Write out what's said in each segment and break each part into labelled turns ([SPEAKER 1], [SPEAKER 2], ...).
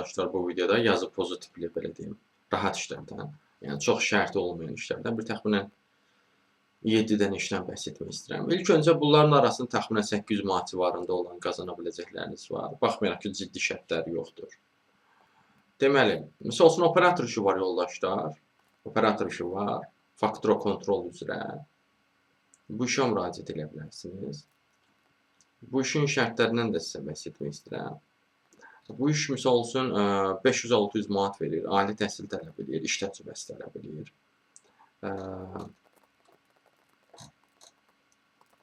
[SPEAKER 1] yoldaşlar bu videoda yazı pozitivli belə deyim, rahat işlərdən, yəni çox şərti olmayan işlərdən bir təxminən 7 dənə işdən bəhs etmək istəyirəm. İlk öncə bunların arasında təxminən 800 manat civarında olan qazana biləcəkləriniz var. Baxmayaraq ki, ciddi şərtləri yoxdur. Deməli, misal üçün operator işi var yoldaşlar. Operator işi var. Faktura kontrol üzrə. Bu işə müraciət edə bilərsiniz. Bu işin şərtlərindən də sizə bəhs etmək istəyirəm. Bu iş misal üçün 500-600 manat verir, ali təhsil tələb edir, iş təcrübəsi tələb edir.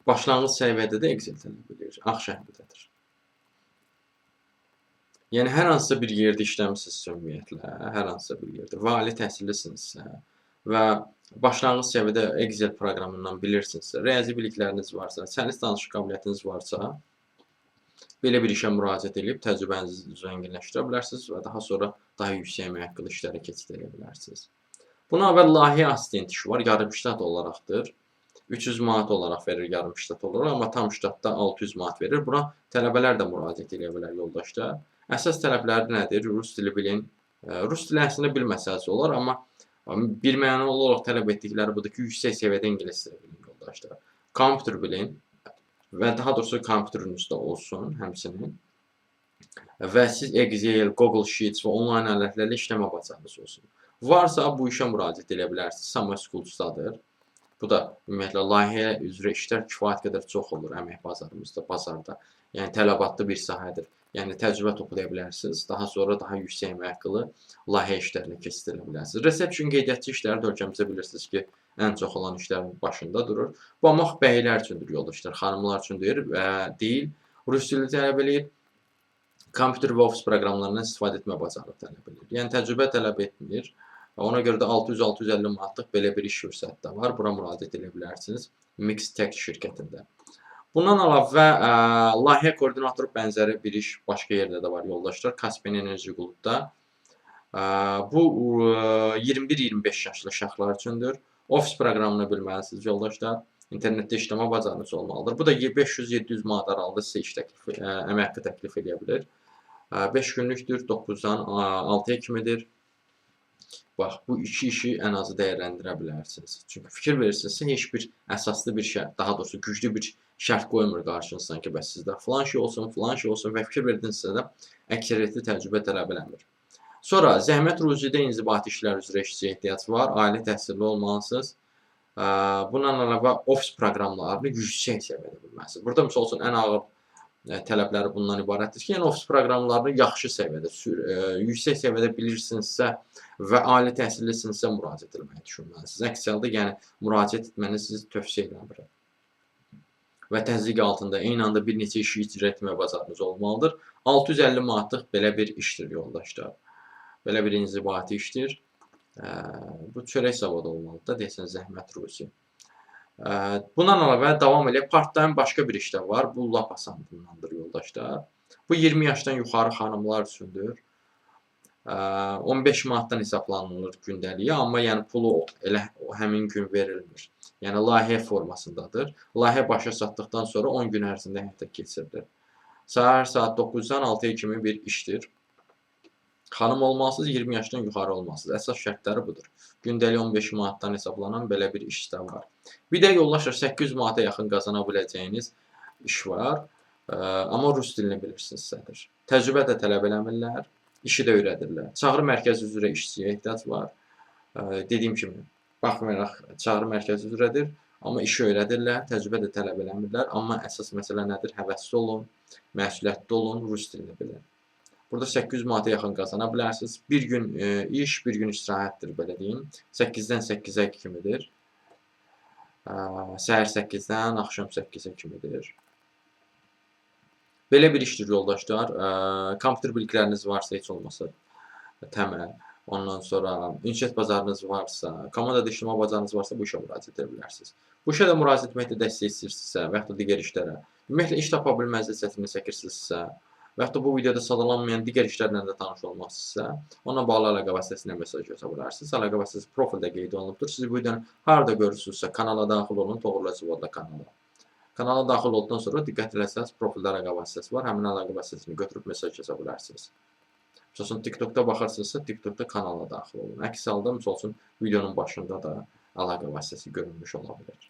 [SPEAKER 1] Başlanğıc səviyyədə də Excel tələb edir, ağ şəhərdədir. Yəni, hər hansısa bir yerdə işləmişsinizsə ümumiyyətlə, hər hansısa bir yerdə və ali təhsillisinizsə və başlanğıc səviyyədə Excel proqramından bilirsinizsə, riyazi bilikləriniz varsa, səlis danışıq qabiliyyətiniz varsa, belə bir işə müraciət edib təcrübənizi zənginləşdirə bilərsiniz və daha sonra daha yüksək müəyyən işlərə keçid edə bilərsiniz. Buna əvvəl layihə assistent işi var, yarım ştat olaraqdır. 300 manat olaraq verir yarım ştat olaraq, amma tam ştatda 600 manat verir. Buna tələbələr də müraciət edə bilər yoldaşlar. Əsas tələbləri nədir? Rus dili bilin. Rus dili əslində bilməsəz olar, amma birmənalı olaraq tələb etdikləri budur ki, yüksək səviyyədə ingilis dili bilin yoldaşlar. Kompüter bilin və daha doğrusu kompüterinizdə olsun həmçinin. Və siz Excel, Google Sheets və onlayn ələtlərlə işləmə bacarığınız olsun. Varsa bu işə müraciət edə bilərsiniz. Summer Schools'dadır. Bu da ümumiyyətlə layihə üzrə işlər kifayət qədər çox olur əmək bazarımızda, bazarda. Yəni tələbatlı bir sahədir. Yəni təcrübə toplaya bilərsiniz. Daha sonra daha yüksək müəyyən layihə işlərinə keçid edə bilərsiniz. Resepsiyon qeydiyyatçı işləri də ölkəmizdə bilirsiniz ki, ən çox olan işlərin başında durur. Bu amma bəylər üçündür yoldaşlar, xanımlar üçün deyil. Rus dili tələb edir. Kompüter və ofis proqramlarından istifadə etmə bacarığı tələb edir. Yəni təcrübə tələb etmir. Ona görə də 600-650 manatlıq belə bir iş fürsəti də var. Bura müraciət edə bilərsiniz Mixtech şirkətində. Bundan əlavə layihə koordinatoru bənzəri bir iş başqa yerdə də var yoldaşlar. Caspian Enerji Group'da. Bu 21-25 yaşlı şəxslər üçündür. Ofis proqramını bilməlisiniz yoldaşlar. İnternetdə işləmə bacarığınız olmalıdır. Bu da 500-700 manat aralığında sizə əmək haqqı təklif edə bilər. 5 günlükdür, 9-dan 6-ya kimidir. Bax, bu iki işi ən azı dəyərləndirə bilərsiniz. Çünki fikir verirsinizsə, heç bir əsaslı bir şərt, daha doğrusu güclü bir şərt qoymur qarşınızdan ki, bəs sizdə filan şey olsun və fikir verdinizsə də əksəriyyətli təcrübə tələb eləmir. Sonra, zəhmət ruzidə inzibati işlər üzrə işçiyə ehtiyac var, ali təhsilli olmalısınız. Bundan əlavə ofis proqramlarını yüksək səviyyədə bilməlisiniz. Burada misal üçün ən ağır tələbləri bundan ibarətdir ki, yəni ofis proqramlarını yaxşı səviyyədə, yüksək səviyyədə bilirsinizsə və ali təhsillisinizsə müraciət etməyi düşünməlisiniz. Əks halda, yəni müraciət etməni sizi tövsiyə edirəm. Və təzyiq altında eyni anda bir neçə işi icra etmə bacarığınız olmalıdır. 650 manatlıq belə bir işdir yoldaşlar. Belə bir inzibati işdir. Bu çörək zavodu olmalıdır da, deyəsən zəhmət ruzi. Bundan əlavə davam edək. Part-time başqa bir işdə var. Bu lap asanlığındandır yoldaşlar. Bu 20 yaşdan yuxarı xanımlar üçündür. 15 manatdan hesablanılır gündəliyə, amma yəni pulu elə həmin gün verilmir. Yəni layihə formasındadır. Layihə başa çatdıqdan sonra 10 gün ərzində həyata keçirilir. Səhər saat 9-dan 6-ya kimi bir işdir. Xanım olmalısınız, 20 yaşdan yuxarı olmalısınız. Əsas şərtləri budur. Gündəlik 15 manatdan hesablanan belə bir iş də var. Bir də yoldaşlar 800 manata yaxın qazana biləcəyiniz iş var. Amma rus dilini bilirsinizsədir. Təcrübə də tələb eləmirlər, işi də öyrədirlər. Çağrı mərkəzi üzrə işçiyə ehtiyac var. Dediyim kimi, baxmayaraq çağrı mərkəzi üzrədir, amma işi öyrədirlər, təcrübə də tələb eləmirlər. Amma əsas məsələ nədir? Həvəsli olun, məsuliyyətli olun, rus dilini bilin. Burada 800 manata yaxın qazana bilərsiniz. Bir gün iş, bir gün istirahətdir, belə deyim. 8-dən 8-ə kimidir. Səhər 8-dən axşam 8-ə kimidir. Belə bir işdir yoldaşlar. Kompüter bilikləriniz varsa, heç olmasa təməl. Ondan sonra ünsiyyət bazarınız varsa, komandada işləmə bacarığınız varsa bu işə müraciət edə bilərsiniz. Bu işə də müraciət etməkdə dəstək istəyirsinizsə və yaxud da digər işlərə, ümumiyyətlə iş tapa bilməzdə çətinlik çəkirsinizsə və yaxud da bu videoda sadalanmayan digər işlərlə də tanış olmaqsınızsa, onunla bağlı əlaqə vasitəsilə mesaj yoza bilərsiniz. Əlaqə vasitəsi profildə qeyd olunubdur. Siz bu videonu harada görürsünüzsə, kanala daxil olun, Toğrulacı Vodda kanala. Kanala daxil olduqdan sonra diqqət eləsəniz, profildə əlaqə vasitəsi var. Həmin əlaqə vasitəsini götürüb mesaj yoza bilərsiniz. Misal üçün TikTokda baxırsınızsa, TikTokda kanala daxil olun. Əks halda misal üçün videonun başında da əlaqə vasitəsi görünmüş ola bilər.